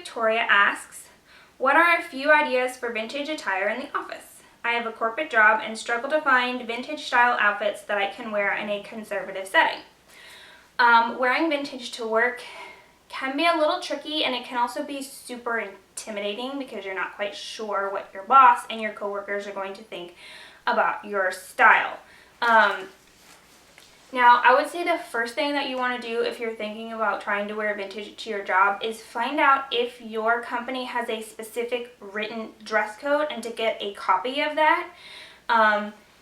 Victoria asks, what are a few ideas for vintage attire in the office? I have a corporate job and struggle to find vintage style outfits that I can wear in a conservative setting. Wearing vintage to work can be a little tricky, and it can also be super intimidating because you're not quite sure what your boss and your coworkers are going to think about your style. Now, I would say the first thing that you want to do if you're thinking about trying to wear vintage to your job is find out if your company has a specific written dress code and to get a copy of that.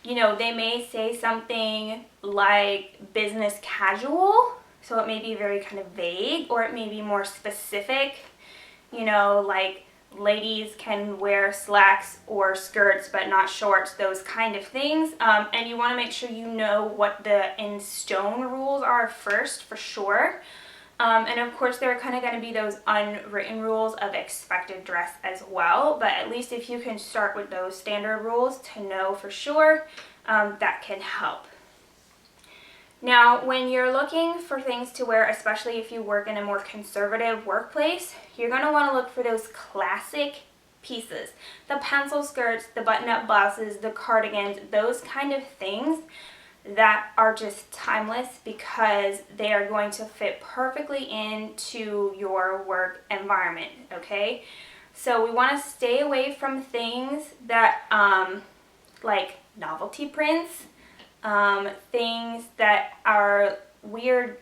They may say something like business casual, so it may be very kind of vague, or it may be more specific, like ladies can wear slacks or skirts but not shorts, those kind of things. And you want to make sure you know what the in stone rules are first, for sure. And of course there are kind of going to be those unwritten rules of expected dress as well, but at least if you can start with those standard rules to know for sure, that can help. Now, when you're looking for things to wear, especially if you work in a more conservative workplace, you're going to want to look for those classic pieces. The pencil skirts, the button-up blouses, the cardigans, those kind of things that are just timeless because they are going to fit perfectly into your work environment, okay? So we want to stay away from things that, like novelty prints, things that are weird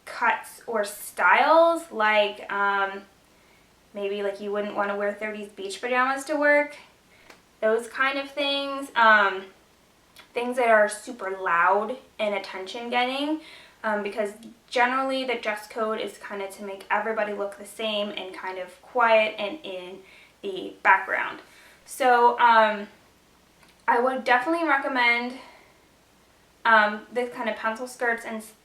cuts or styles, like maybe like you wouldn't want to wear 30s beach pajamas to work, those kind of things. Things that are super loud and attention getting, because generally the dress code is kind of to make everybody look the same and kind of quiet and in the background. So I would definitely recommend the kind of pencil skirts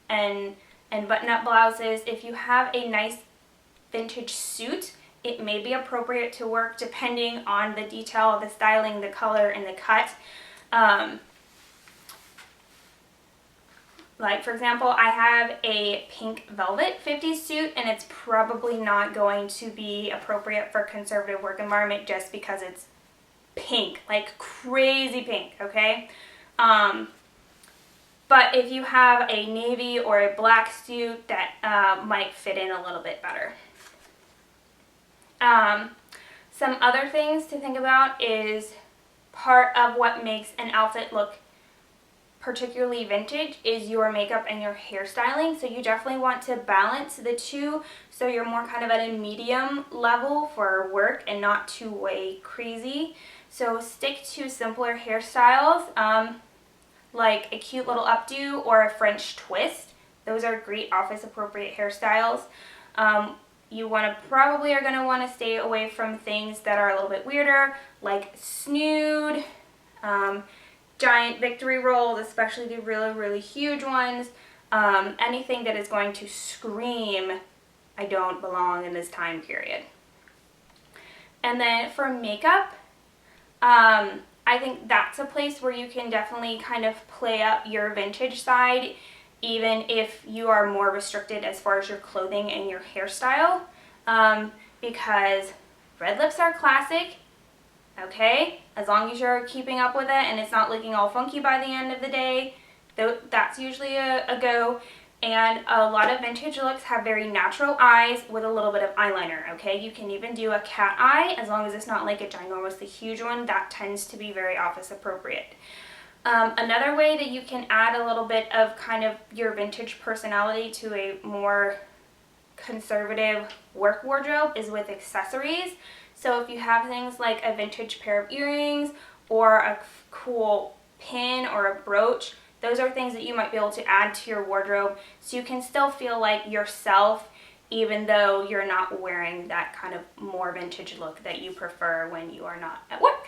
and button-up blouses. If you have a nice vintage suit, it may be appropriate to work depending on the detail, the styling, the color, and the cut. Like, for example, I have a pink velvet 50s suit, and it's probably not going to be appropriate for conservative work environment just because it's pink, like crazy pink, okay? But if you have a navy or a black suit, that might fit in a little bit better. Some other things to think about is part of what makes an outfit look particularly vintage is your makeup and your hairstyling. So you definitely want to balance the two so you're more kind of at a medium level for work and not too way crazy. So stick to simpler hairstyles, like a cute little updo or a French twist. Those are great office appropriate hairstyles. You probably are going to want to stay away from things that are a little bit weirder, like snood, giant victory rolls, especially the really, really huge ones. Anything that is going to scream, I don't belong in this time period. And then for makeup, I think that's a place where you can definitely kind of play up your vintage side, even if you are more restricted as far as your clothing and your hairstyle, because red lips are classic, okay? As long as you're keeping up with it and it's not looking all funky by the end of the day, that's usually a go. And a lot of vintage looks have very natural eyes with a little bit of eyeliner, okay? You can even do a cat eye as long as it's not like a ginormously huge one. That tends to be very office appropriate. Another way that you can add a little bit of kind of your vintage personality to a more conservative work wardrobe is with accessories. So if you have things like a vintage pair of earrings or a cool pin or a brooch, those are things that you might be able to add to your wardrobe so you can still feel like yourself even though you're not wearing that kind of more vintage look that you prefer when you are not at work.